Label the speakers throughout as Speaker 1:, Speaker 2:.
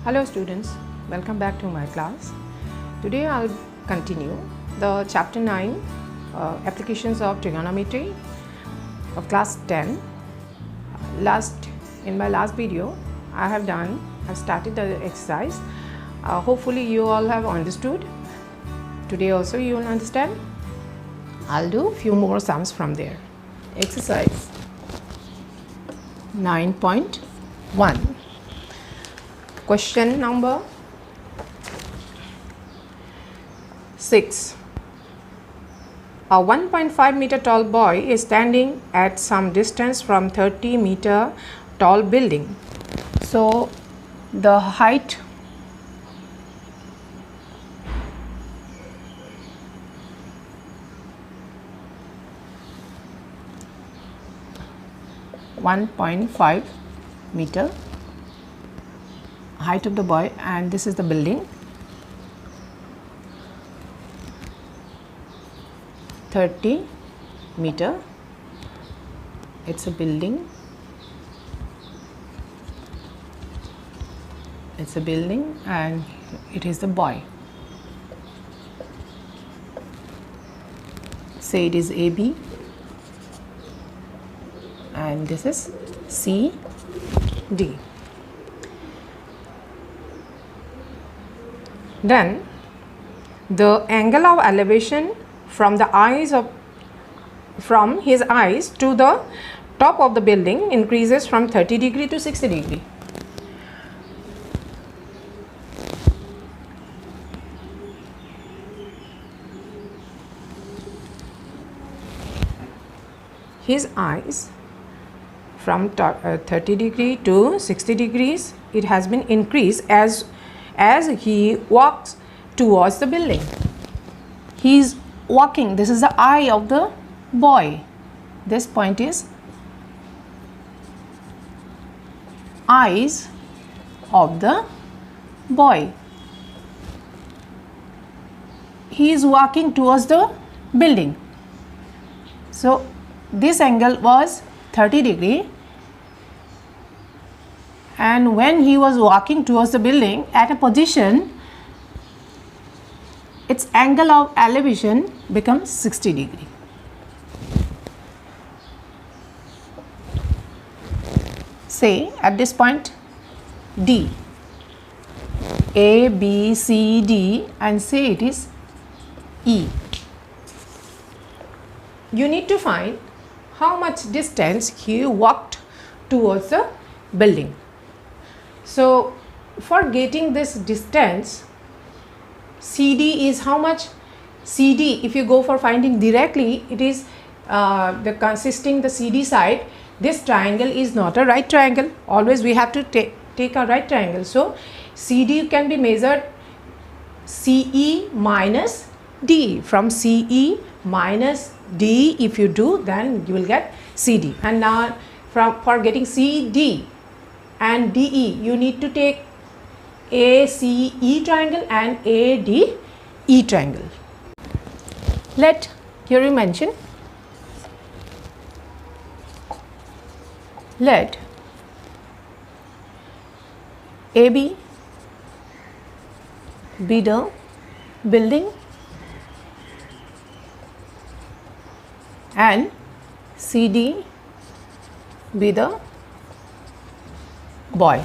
Speaker 1: Hello students, welcome back to my class. Today I'll continue the chapter 9 applications of trigonometry of class 10. In my last video I've started the exercise. Hopefully you all have understood. Today also you will understand. I'll do a few more sums from there. Exercise 9.1. Question number 6. A 1.5 meter tall boy is standing at some distance from 30 meter tall building. So the height (1.5 meter) height of the boy, and this is the building, 30 meter. It's a building, and it is the boy. Say it is AB and this is CD. Then the angle of elevation from his eyes to the top of the building increases from 30 degree to 60 degree. His eyes from 30 degree to 60 degrees, it has been increased as he walks towards the building. He is walking. This is the eye of the boy. This point is eyes of the boy. He is walking towards the building. So this angle was 30 degree, and when he was walking towards the building at a position, its angle of elevation becomes 60 degree. Say at this point D, A, B, C, D, and say it is E. You need to find how much distance he walked towards the building. So for getting this distance, CD is how much? CD, if you go for finding directly, it is the CD side. This triangle is not a right triangle. Always we have to take a right triangle. So CD can be measured CE minus D. From CE minus D, if you do, then you will get CD. And now for getting CD and DE, you need to take ACE triangle and ADE triangle. Here you mention, let AB be the building and CD be the boy.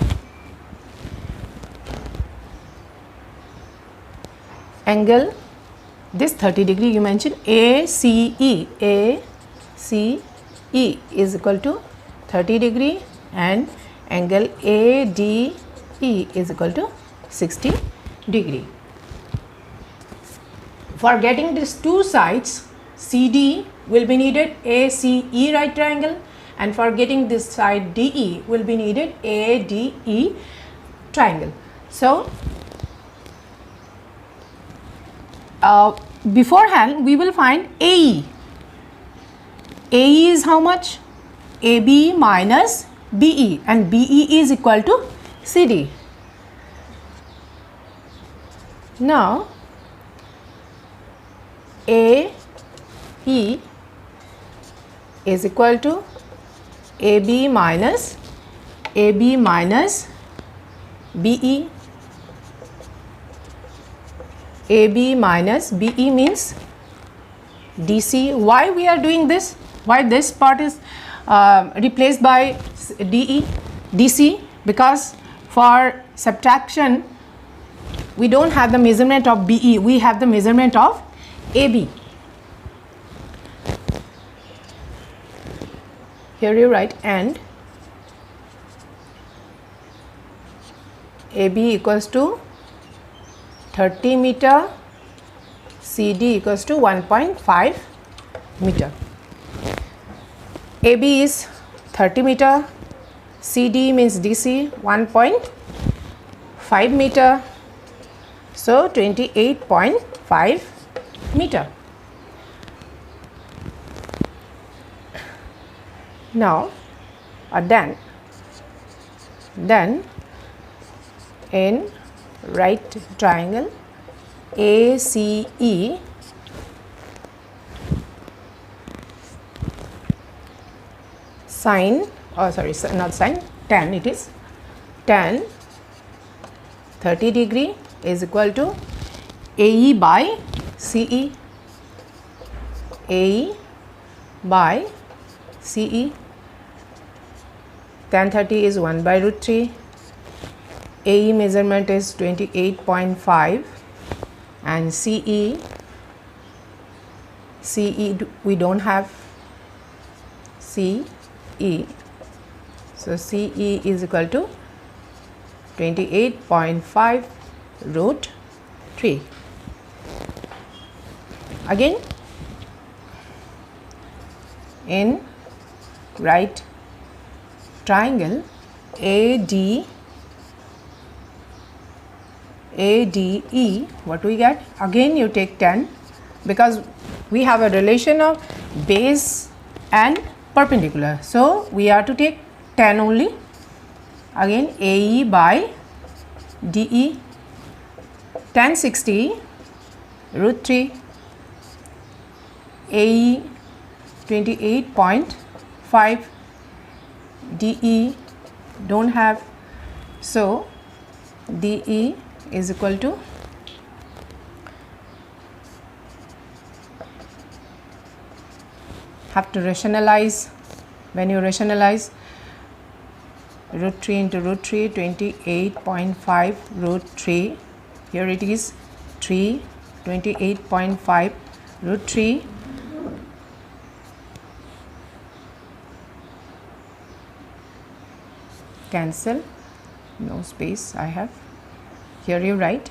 Speaker 1: Angle, this 30 degree you mentioned, ACE is equal to 30 degree, and angle ADE is equal to 60 degree. For getting these two sides, CD will be needed ACE right triangle, and for getting this side DE will be needed ADE triangle. So beforehand we will find AE. AE is how much? AB minus BE, and BE is equal to CD. Now AE is equal to AB minus BE AB minus BE means DC. Why we are doing this? Why this part is replaced by DC? Because for subtraction we don't have the measurement of BE, we have the measurement of AB. Here you write and AB equals to 30 meter, CD equals to 1.5 meter. AB is 30 meter, CD means DC 1.5 meter, so 28.5 meter. Now then in right triangle ACE, sine, oh sorry, not sine, tan, it is tan 30 degree is equal to AE by CE, AE by CE. Tan 30 is 1 by root 3, AE measurement is 28.5 and CE we don't have CE, so CE is equal to 28.5 root 3. Again in right triangle ADE, what we get? Again you take 10 because we have a relation of base and perpendicular, so we are to take 10 only. Again AE by DE, tan 60 root 3, AE 28.5, DE don't have, so DE is equal to have to rationalize. When you rationalize root 3 into root 3, 28.5 root 3, here it is 3, 28.5 root 3, cancel, no space I have, here you write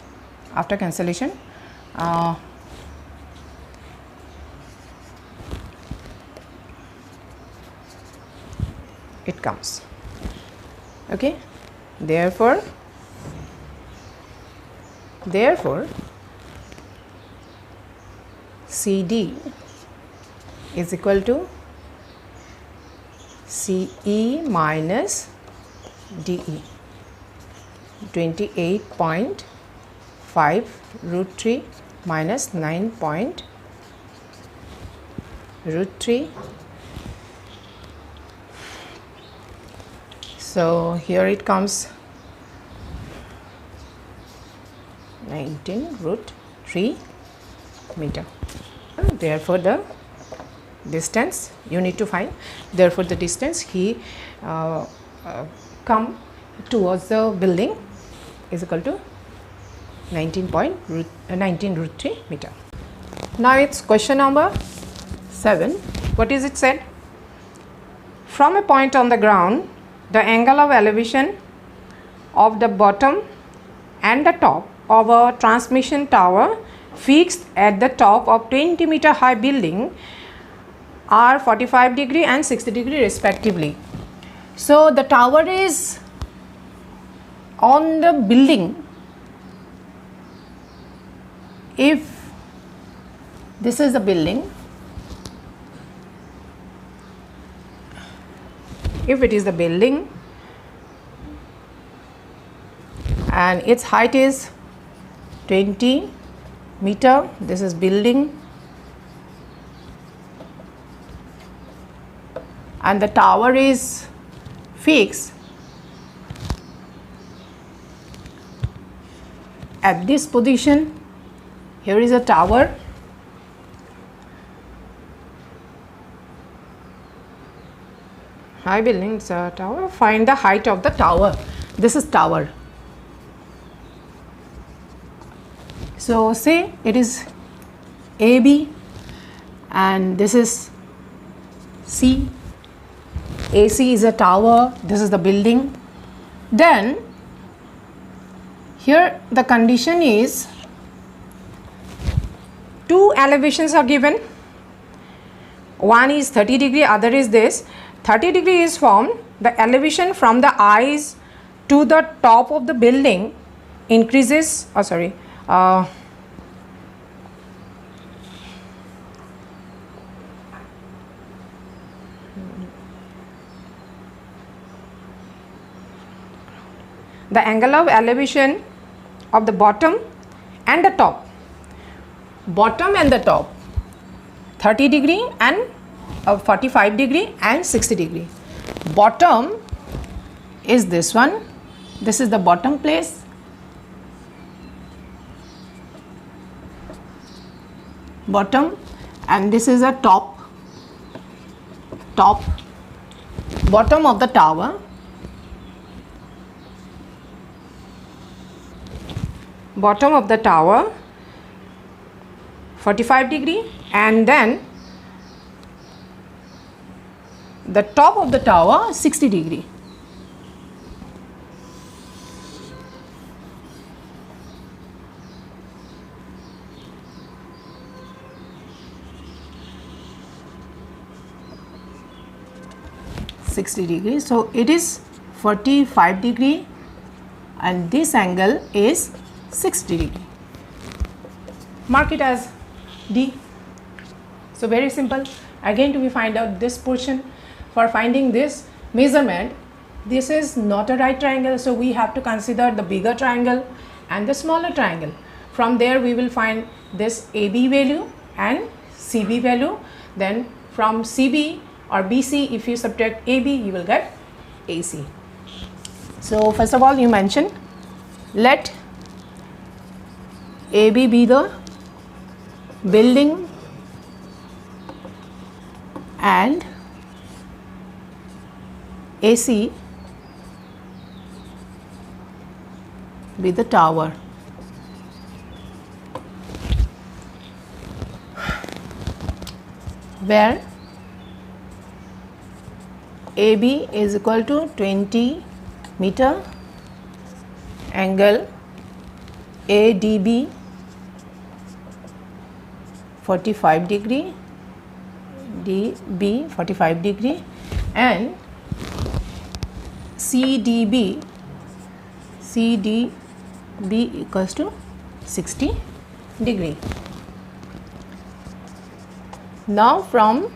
Speaker 1: after cancellation it comes, okay. Therefore CD is equal to CE minus DE, 28.5 root 3 minus 9 point root 3. So here it comes 19 root 3 meter. Therefore the distance you need to find, therefore the distance he come towards the building is equal to 19 root 3 meter. Now it's question number 7. What is it said? From a point on the ground, the angle of elevation of the bottom and the top of a transmission tower fixed at the top of 20 meter high building are 45 degree and 60 degree respectively. So the tower is on the building. If this is the building, if it is the building and its height is 20 meter, this is building, and the tower is fixed at this position Here is a tower. High building, it's a tower. Find the height of the tower. This is tower. So say it is AB and this is C. AC is a tower, this is the building. Then here the condition is two elevations are given. One is 30 degree, other is this. 30 degree is formed, the elevation from the eyes to the top of the building increases, the angle of elevation of the bottom and the top, bottom and the top, 30 degree and 45 degree and 60 degree. Bottom is this one, this is the bottom place, bottom, and this is a top bottom of the tower. Bottom of the tower 45 degree, and then the top of the tower 60 degree. So it is 45 degree and this angle is 60 degree. Mark it as D. So very simple. Again, to find out this portion, for finding this measurement, this is not a right triangle, so we have to consider the bigger triangle and the smaller triangle. From there we will find this AB value and CB value. Then from CB or BC, if you subtract AB, you will get AC. So first of all, you mention, let AB be the building and AC be the tower. Where AB is equal to 20 meter, angle ADB 45 degree, DB 45 degree, and CDB equals to 60 degree. Now from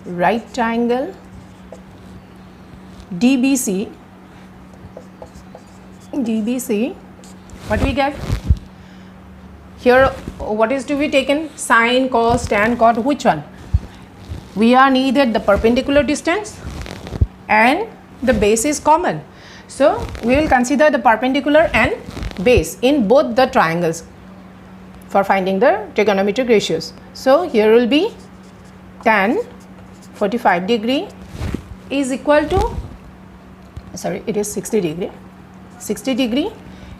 Speaker 1: right triangle DBC, what we get here? What is to be taken? Sine, cos, tan, cot, which one? We are needed the perpendicular distance and the base is common, so we will consider the perpendicular and base in both the triangles for finding the trigonometric ratios. So here will be tan 45 degree is equal to, it is 60 degree. 60 degree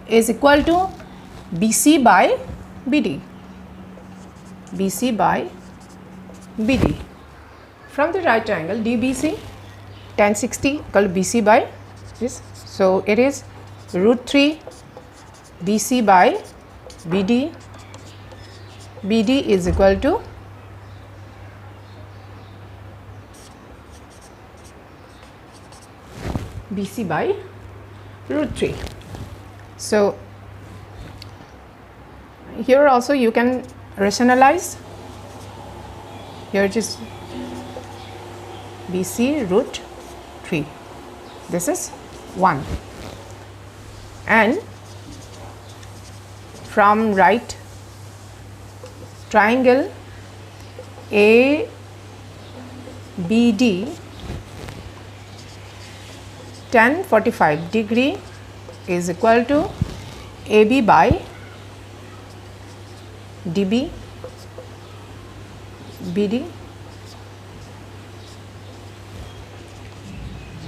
Speaker 1: is equal to BC by BD. BC by BD. From the right triangle DBC, tan 60 equal to BC by this. So it is √3 BC by BD. BD is equal to BC by √3. So here also you can rationalize. Here it is BC √3. This is 1. And from right triangle ABD, tan 45 degree is equal to AB by DB, BD.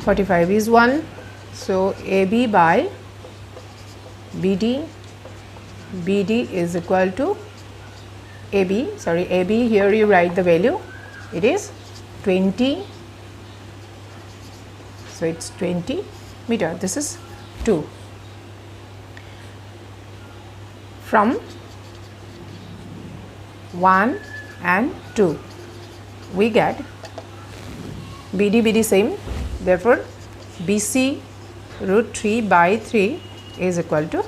Speaker 1: 45 is 1. So AB by BD, BD is equal to AB, AB, here you write the value, it is 20. So it's 20 meter, this is 2. From 1 and 2 we get BD same, therefore BC root 3 by 3 is equal to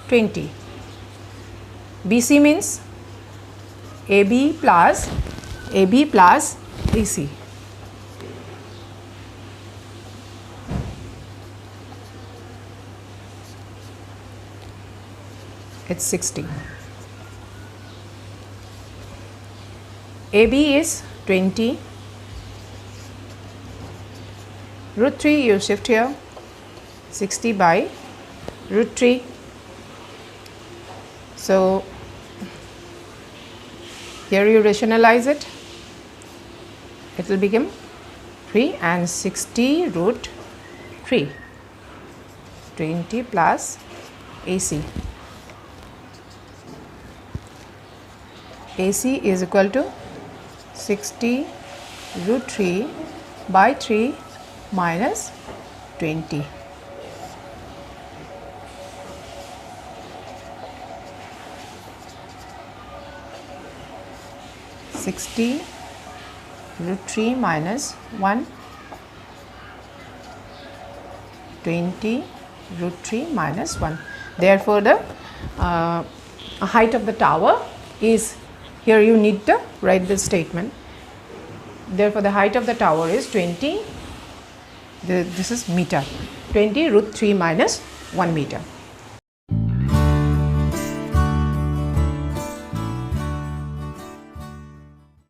Speaker 1: 20. BC means AB plus AC. It's 60. AB is 20. Root 3 you shift here, 60 by root 3. So here you rationalize it, it will become 3 and 60 root 3, 20 plus AC. AC is equal to 60 root 3 by 3 minus 20. Root 3 minus 1, 20 root 3 minus 1. Therefore, the height of the tower is, here you need to write this statement. Therefore, the height of the tower is 20, this is meter, 20 root 3 minus 1 meter.